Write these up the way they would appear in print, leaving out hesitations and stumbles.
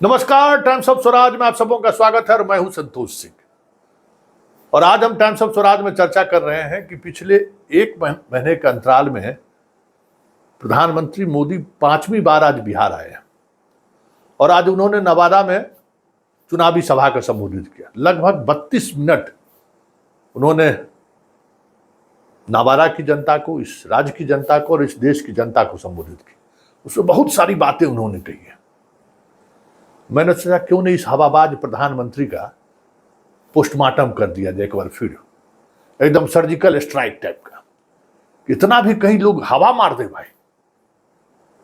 नमस्कार, times of Swaraj में आप सबों का स्वागत है और मैं हूं संतोष सिंह। और आज हम टाइम्स ऑफ स्वराज में चर्चा कर रहे हैं कि पिछले एक महीने के अंतराल में प्रधानमंत्री मोदी 5वीं बार आज बिहार आए हैं और आज उन्होंने नवादा में चुनावी सभा को संबोधित किया। लगभग 32 मिनट उन्होंने नवादा की जनता को, इस राज्य की जनता को और इस देश की जनता को संबोधित किया। उसमें बहुत सारी बातें उन्होंने कही हैं। मैंने सोचा क्यों नहीं इस हवाबाज प्रधानमंत्री का पोस्टमार्टम कर दिया जाए एक बार फिर, एकदम सर्जिकल स्ट्राइक टाइप का। इतना भी कहीं लोग हवा मार दे भाई,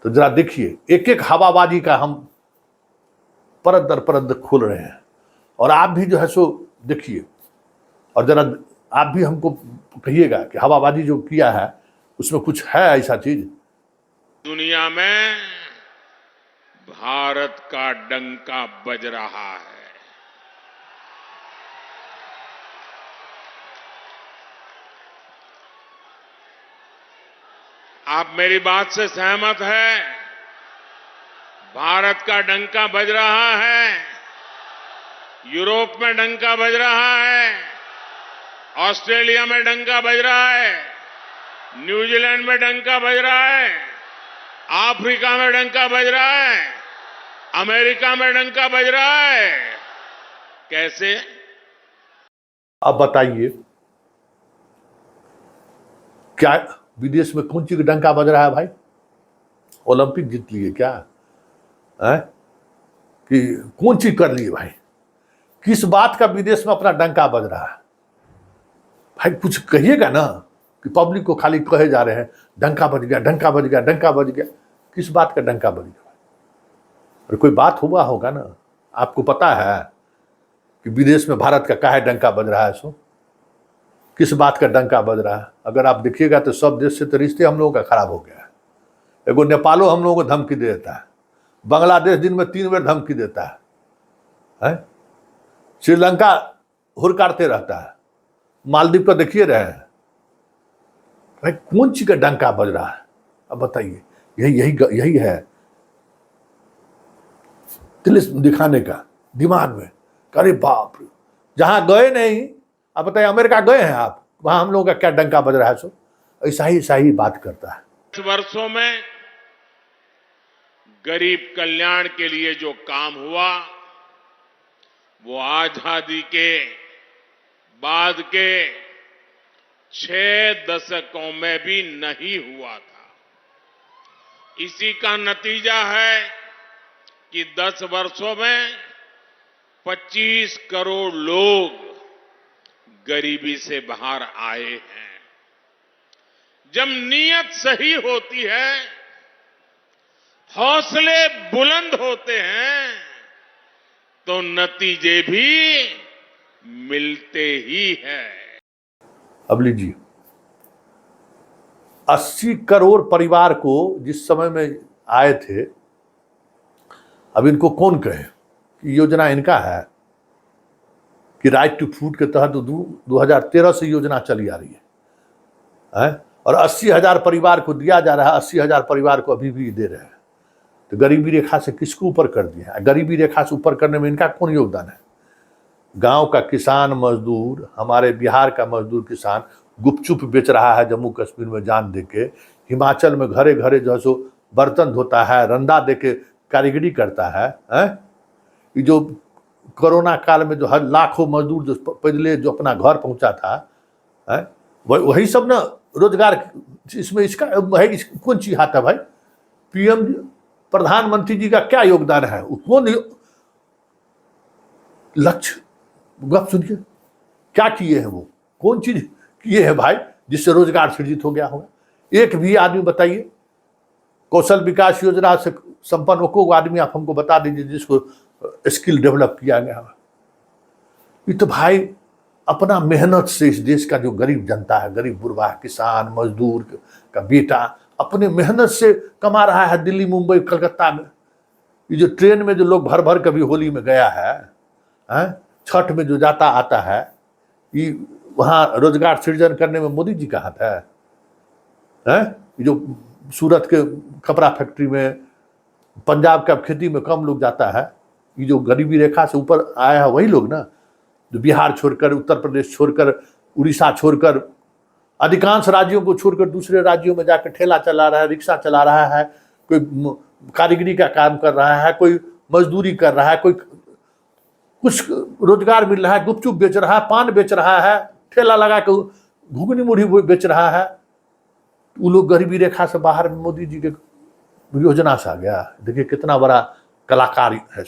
तो जरा देखिए, एक एक हवाबाजी का हम परत दर परत खोल रहे हैं और आप भी जो है सो देखिए और जरा आप भी हमको कहिएगा कि हवाबाजी जो किया है उसमें कुछ है ऐसा चीज। दुनिया में भारत का डंका बज रहा है। आप मेरी बात से सहमत हैं? भारत का डंका बज रहा है। यूरोप में डंका बज रहा है, ऑस्ट्रेलिया में डंका बज रहा है, न्यूजीलैंड में डंका बज रहा है, अफ्रीका में डंका बज रहा है, अमेरिका में डंका बज रहा है। कैसे? अब बताइए, क्या विदेश में कौन चीज का डंका बज रहा है भाई? ओलंपिक जीत लिए क्या है कि कौन चीज कर लिए भाई? किस बात का विदेश में अपना डंका बज रहा है भाई? कुछ कहिएगा ना कि पब्लिक को खाली कहे जा रहे हैं डंका बज गया, डंका बज गया, डंका बज गया। किस बात का डंका बज गया? और कोई बात हुआ होगा ना, आपको पता है कि विदेश में भारत का काहे डंका बज रहा है? सो किस बात का डंका बज रहा है? अगर आप देखिएगा तो सब देश से तो रिश्ते हम लोगों का खराब हो गया है। एगो नेपालो हम लोगों को धमकी दे देता है, बांग्लादेश दिन में 3 बार धमकी देता है? श्रीलंका हुरकारते रहता है, मालदीव को देखिए रहे हैं भाई। कौन चीज का डंका बज रहा है? अब बताइए। यही है तिलिस्म दिखाने का दिमाग में। अरे बाप रे, जहां गए नहीं, अब बताइए अमेरिका गए हैं आप, वहां हम लोगों का क्या डंका बज रहा है? सो ऐसा ही बात करता है। 10 वर्षों में गरीब कल्याण के लिए जो काम हुआ वो आजादी के बाद के 6 दशकों में भी नहीं हुआ था। इसी का नतीजा है कि 10 वर्षों में 25 करोड़ लोग गरीबी से बाहर आए हैं। जब नीयत सही होती है, हौसले बुलंद होते हैं, तो नतीजे भी मिलते ही हैं। अब लीजिए, 80 करोड़ परिवार को जिस समय में आए थे, अब इनको कौन कहे कि योजना इनका है कि राइट टू फूड के तहत 2013 से योजना चली आ रही है और 80,000 परिवार को दिया जा रहा है। 80,000 परिवार को अभी भी दे रहे हैं। तो गरीबी रेखा से किसको ऊपर कर दिया है? गरीबी रेखा से ऊपर करने में इनका कौन योगदान है? गांव का किसान मजदूर, हमारे बिहार का मजदूर किसान गुपचुप बेच रहा है जम्मू कश्मीर में जान देके। हिमाचल में घरे घरे जो है सो बर्तन धोता है, रंदा देके कारीगरी करता है। ये जो कोरोना काल में जो हर लाखों मजदूर जो पहले जो अपना घर पहुंचा था, वही सब ना रोजगार। इसमें इसका कौन चीज आता है भाई? पीएम प्रधानमंत्री जी का क्या योगदान है? कौन लक्ष्य गप सुनिए, क्या किए हैं वो? कौन चीज किए हैं भाई जिससे रोजगार सृजित हो गया होगा? एक भी आदमी बताइए। कौशल विकास योजना से संपन्न को आदमी आप हमको बता दीजिए जिसको स्किल डेवलप किया गया। ये तो भाई अपना मेहनत से इस देश का जो गरीब जनता है, गरीब बुरबा किसान मजदूर का बेटा अपने मेहनत से कमा रहा है। दिल्ली, मुंबई, कलकत्ता में ये जो ट्रेन में जो लोग भर भर कभी होली में गया है, छठ में जो जाता आता है, ये वहाँ रोजगार सृजन करने में मोदी जी का हाथ है? जो सूरत के कपड़ा फैक्ट्री में, पंजाब का खेती में कम लोग जाता है, ये जो गरीबी रेखा से ऊपर आया है वही लोग ना, जो बिहार छोड़कर, उत्तर प्रदेश छोड़कर, उड़ीसा छोड़कर, अधिकांश राज्यों को छोड़कर दूसरे राज्यों में जाकर ठेला चला रहा है, रिक्शा चला रहा है, कोई कारीगरी का काम कर रहा है, कोई मजदूरी कर रहा है, कोई कुछ रोजगार मिल रहा है, गुपचुप बेच रहा है, पान बेच रहा है, ठेला लगा के घुगनी मुढ़ी बेच रहा है। वो लोग गरीबी रेखा से बाहर मोदी जी के योजना से आ गया। देखिए कितना बड़ा कलाकारी है,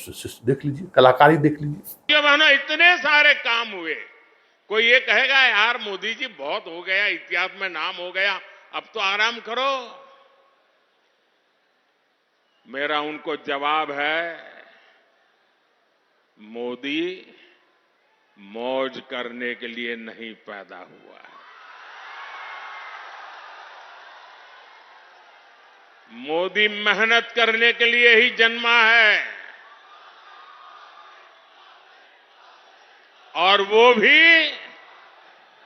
देख लीजिए, कलाकारी देख लीजिए। जब है ना इतने सारे काम हुए, कोई ये कहेगा यार मोदी जी बहुत हो गया, इतिहास में नाम हो गया, अब तो आराम करो। मेरा उनको जवाब है, मोदी मौज करने के लिए नहीं पैदा हुआ है। मोदी मेहनत करने के लिए ही जन्मा है, और वो भी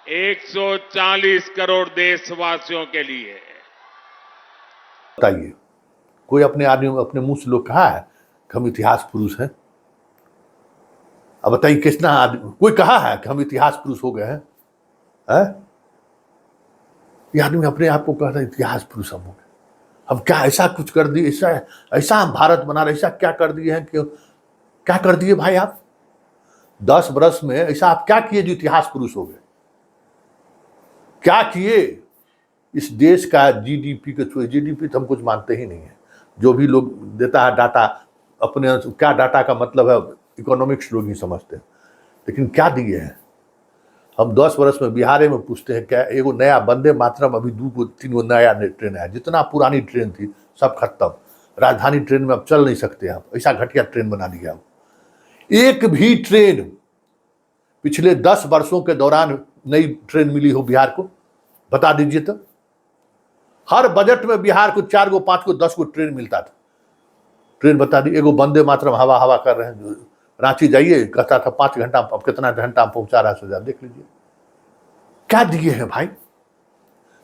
140 करोड़ देशवासियों के लिए। बताइए, कोई अपने आदमी अपने मुंह से लोग कहा है कि हम इतिहास पुरुष हैं? अब बताइए कितना आदमी, कोई कहा है कि हम इतिहास पुरुष हो गए हैं? ये आदमी अपने आप को कहता है इतिहास पुरुष हम हो गए। हम क्या ऐसा कुछ कर दिए, ऐसा हम भारत बना रहे, ऐसा क्या कर दिए हैं कि क्या कर दिए भाई आप? 10 वर्ष में ऐसा आप क्या किए जो इतिहास पुरुष हो गए? क्या किए? इस देश का जीडीपी के थ्रू, जीडीपी तो हम कुछ मानते ही नहीं है, जो भी लोग देता है डाटा अपने, क्या डाटा का मतलब है इकोनॉमिक्स लोग ही समझते हैं, लेकिन क्या दिए हैं हम 10 वर्ष में? बिहार में पूछते हैं क्या एगो नया वंदे मातरम, अभी 2-3 नया ट्रेन है, जितना पुरानी ट्रेन थी सब खत्म। राजधानी ट्रेन में अब चल नहीं सकते आप, ऐसा घटिया ट्रेन बना दिया। एक भी ट्रेन पिछले 10 वर्षों के दौरान नई ट्रेन मिली हो बिहार को? बता दीजिए तो। हर बजट में बिहार को 4 गो 5 गो 10 गो ट्रेन मिलता था। ट्रेन बता दी, एगो वंदे मातरम हवा हवा कर रहे हैं, रांची जाइए कहता था 5 घंटा, अब कितना घंटा पहुंचा रहा है सोचा, देख लीजिए क्या दिए हैं भाई।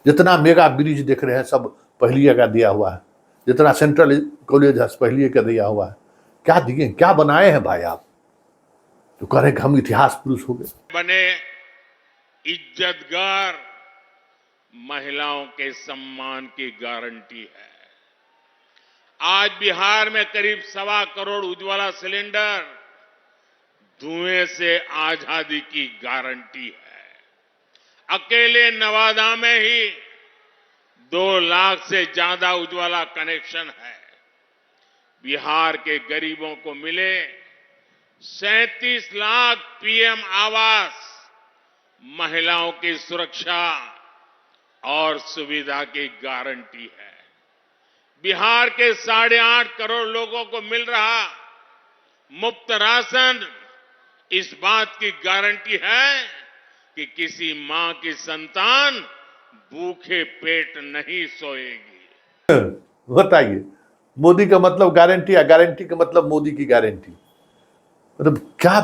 जितना मेगा ब्रिज देख रहे हैं सब पहलिए का दिया हुआ है, जितना सेंट्रल कॉलेज है पहलिए का दिया हुआ है। क्या दिए, क्या बनाए हैं भाई आप तो कह रहे हैं कि हम इतिहास पुरुष हो गए? बने इज्जतगार महिलाओं के सम्मान की गारंटी है। आज बिहार में करीब 1.25 करोड़ उज्ज्वला सिलेंडर धुएं से आजादी की गारंटी है। अकेले नवादा में ही 2 लाख से ज्यादा उज्ज्वला कनेक्शन है। बिहार के गरीबों को मिले 37 लाख पीएम आवास, महिलाओं की सुरक्षा और सुविधा की गारंटी है। बिहार के 8.5 करोड़ लोगों को मिल रहा मुफ्त राशन इस बात की गारंटी है कि किसी मां की संतान भूखे पेट नहीं सोएगी। बताइए, मोदी का मतलब गारंटी या गारंटी का मतलब मोदी की गारंटी? मतलब क्या,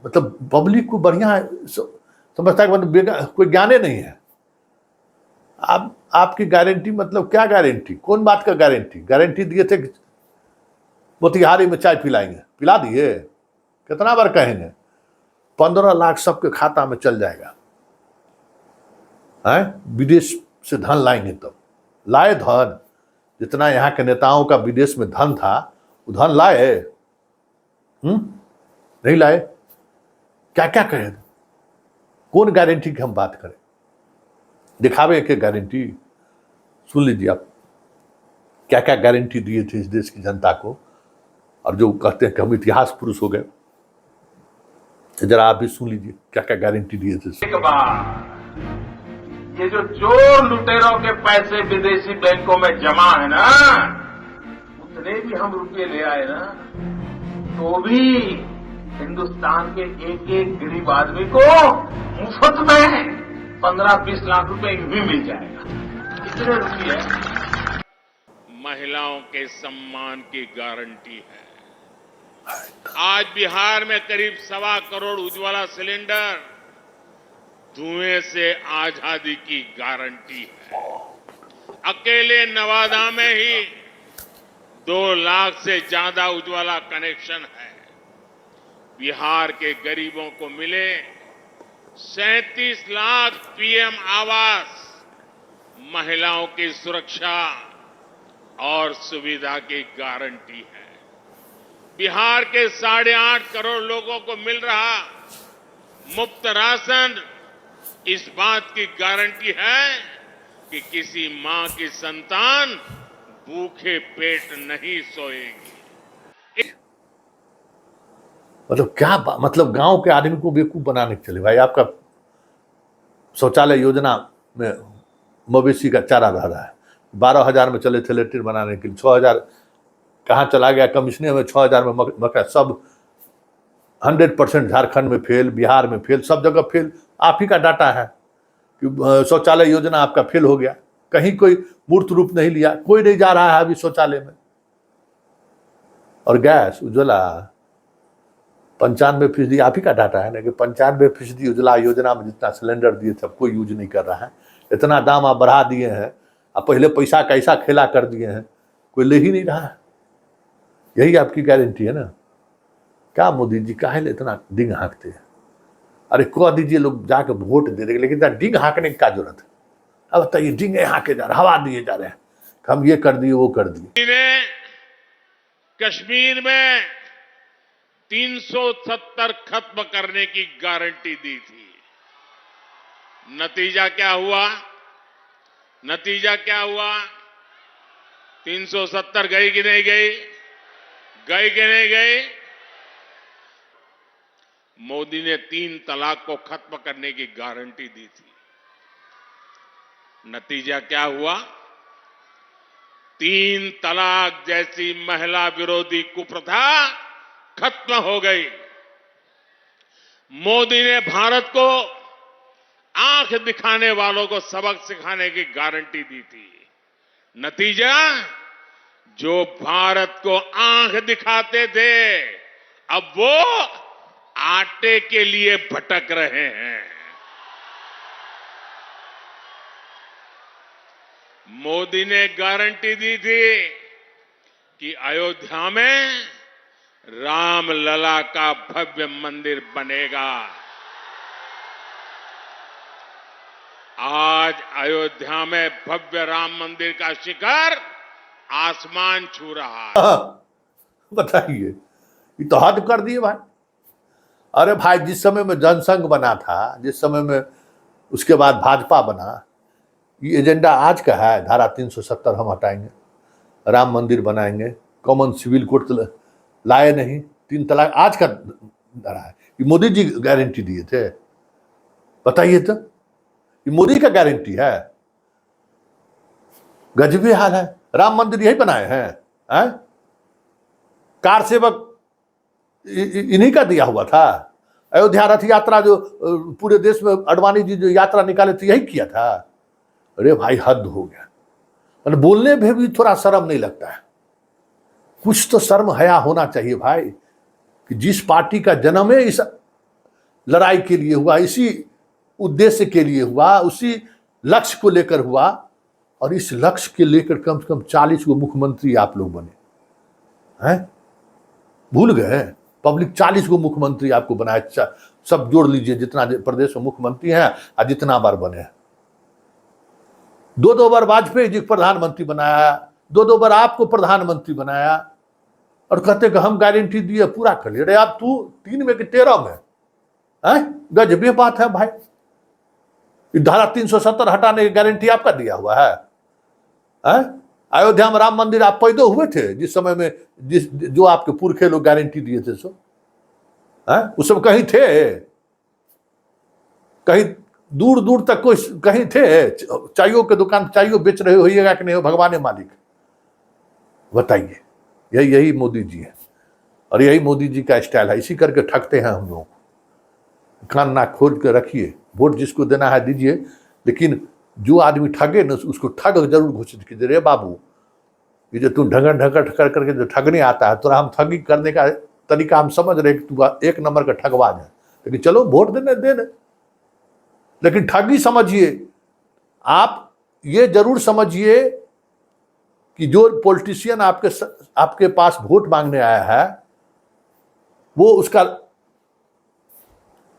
मतलब पब्लिक को बढ़िया समझता है, मतलब कोई ज्ञाने नहीं है। आपकी गारंटी मतलब क्या गारंटी? कौन बात का गारंटी? गारंटी दिए थे मोतिहारी में चाय पिलाएंगे, पिला दिए? कितना बार कहेंगे? 15 लाख सबके खाता में चल जाएगा है, विदेश से धन लाएंगे तब। लाए धन? जितना यहाँ के नेताओं का विदेश में धन था वो धन लाए? नहीं लाए। क्या क्या कहें? कौन गारंटी की हम बात करें? दिखावे के गारंटी? सुन लीजिए आप क्या क्या गारंटी दिए थे इस देश की जनता को, और जो कहते हैं कि हम इतिहास पुरुष हो गए, जरा आप भी सुन लीजिए क्या क्या गारंटी दिए थे। एक बार ये जो चोर लुटेरों के पैसे विदेशी बैंकों में जमा है ना, उतने भी हम रुपये ले आए ना, तो भी हिंदुस्तान के एक एक गरीब आदमी को मुफ्त में 15-20 लाख रुपए भी मिल जाएगा। इतने रुपये महिलाओं के सम्मान की गारंटी है। आज बिहार में करीब 1.25 करोड़ उज्ज्वला सिलेंडर धुएं से आजादी की गारंटी है। अकेले नवादा में ही 2 लाख से ज्यादा उज्ज्वला कनेक्शन है। बिहार के गरीबों को मिले 37 लाख पीएम आवास, महिलाओं की सुरक्षा और सुविधा की गारंटी है। बिहार के 8.5 करोड़ लोगों को मिल रहा मुफ्त राशन इस बात की गारंटी है कि किसी मां की संतान भूखे पेट नहीं सोएगी। मतलब क्या मतलब गांव के आदमी को बेवकूफ बनाने के चले भाई। आपका शौचालय योजना में मवेशी का चारा रह रहा है, 12,000 में चले थे लेट्रिन बनाने के लिए, 6,000 कहाँ चला गया कमिश्नर में, 6,000 में मका, सब 100% झारखंड में फेल, बिहार में फेल, सब जगह फेल। आप ही का डाटा है कि शौचालय योजना आपका फेल हो गया, कहीं कोई मूर्त रूप नहीं लिया, कोई नहीं जा रहा है अभी शौचालय में। और गैस उज्ज्वला 95% आप ही का डाटा है ना कि 95% उज्ज्वला योजना में जितना सिलेंडर दिए थे कोई यूज नहीं कर रहा है। इतना दाम आप बढ़ा दिए हैं, आप पहले पैसा कैसा खेला कर दिए हैं, कोई ले ही नहीं रहा है। यही आपकी गारंटी है ना। क्या मोदी जी काहे इतना डिंग हाँकते हैं? अरे कह दीजिए लोग जाके वोट दे देंगे, लेकिन इतना डिंग हाँकने की क्या जरूरत है? अब बताइए, डिंग हाँके जा रहे, हवा दिए जा रहे हैं, हम ये कर दिए वो कर दिए। कश्मीर में 370 खत्म करने की गारंटी दी थी। नतीजा क्या हुआ? 370 गई कि नहीं गई? गई कि नहीं गई? मोदी ने 3 तलाक को खत्म करने की गारंटी दी थी। नतीजा क्या हुआ? 3 तलाक जैसी महिला विरोधी कुप्रथा खत्म हो गई। मोदी ने भारत को आंख दिखाने वालों को सबक सिखाने की गारंटी दी थी। नतीजा, जो भारत को आंख दिखाते थे अब वो आटे के लिए भटक रहे हैं। मोदी ने गारंटी दी थी कि अयोध्या में रामलला का भव्य मंदिर बनेगा। आज अयोध्या में भव्य राम मंदिर का शिखर आसमान छू रहा है। बताइए, ये तो हद कर दिए भाई। अरे भाई, जिस समय में जनसंघ बना था, जिस समय में उसके बाद भाजपा बना, ये एजेंडा आज का है। धारा 370 हम हटाएंगे, राम मंदिर बनाएंगे, कॉमन सिविल कोड लाए नहीं, 3 तलाक आज का धारा है। ये मोदी जी गारंटी दिए थे? बताइए तो, ये मोदी का गारंटी है? गजबी हाल है। राम मंदिर यही बनाए हैं? कार सेवक इन्हीं का दिया हुआ था। अयोध्या रथ यात्रा जो पूरे देश में अडवाणी जी जो यात्रा निकाले थे, यही किया था। अरे भाई, हद हो गया। मतलब बोलने में भी थोड़ा शर्म नहीं लगता है। कुछ तो शर्म हया होना चाहिए भाई, कि जिस पार्टी का जन्म है इस लड़ाई के लिए हुआ, इसी उद्देश्य के लिए हुआ, उसी लक्ष्य को लेकर हुआ, और इस लक्ष्य के लेकर कम से कम 40 को मुख्यमंत्री आप लोग बने हैं। भूल गए? पब्लिक 40 को मुख्यमंत्री आपको बनाया। सब जोड़ लीजिए जितना प्रदेश में मुख्यमंत्री हैं और जितना बार बने हैं। 2 बार वाजपेयी जी प्रधानमंत्री बनाया, 2 बार आपको प्रधानमंत्री बनाया, और कहते कि हम गारंटी दिए पूरा कर लिए। अरे आप तू 3 में कि 13 में है? गजबी बात है भाई। धारा 370 हटाने की गारंटी आपका दिया हुआ है? अयोध्या में राम मंदिर आप पैदा हुए थे जिस समय में, जो आपके पुरखे लोग गारंटी दिए थे, सो उस समय कहीं थे? कहीं दूर दूर तक कोई कहीं थे? चाइयों के दुकान चाइयों बेच रहे होइएगा कि नहीं हो, भगवान मालिक बताइए। यही मोदी जी है, और यही मोदी जी का स्टाइल है। इसी करके ठगते हैं हम लोग। कान नाक खोल के रखिए, वोट जिसको देना है दीजिए, लेकिन जो आदमी ठगे न उसको ठग जरूर घोषित कीजिए। रे बाबू, ये जो तुम ढकर करके जो ठगने आता है, तो हम ठगी करने का तरीका हम समझ रहे कि तू 1 नंबर का ठगबाज है, लेकिन चलो वोट देने दे, लेकिन ठगी समझिए। आप ये जरूर समझिए कि जो पॉलिटिशियन आपके पास वोट मांगने आया है, वो उसका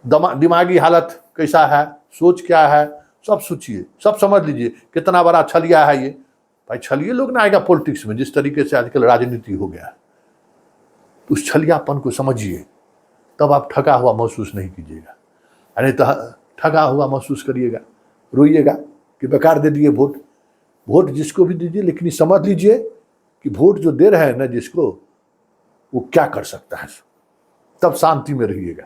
दिमागी हालत कैसा है, सोच क्या है, सब सोचिए, सब समझ लीजिए कितना बड़ा छलिया है ये। भाई छलिए लोग ना आएगा पॉलिटिक्स में, जिस तरीके से आजकल राजनीति हो गया है। तो उस छलियापन को समझिए, तब आप ठगा हुआ महसूस नहीं कीजिएगा। अरे तो ठगा हुआ महसूस करिएगा, रोइएगा कि बेकार दे दिए वोट। वोट जिसको भी दीजिए, लेकिन समझ लीजिए कि वोट जो दे रहे हैं ना जिसको, वो क्या कर सकता है, तब शांति में रहिएगा।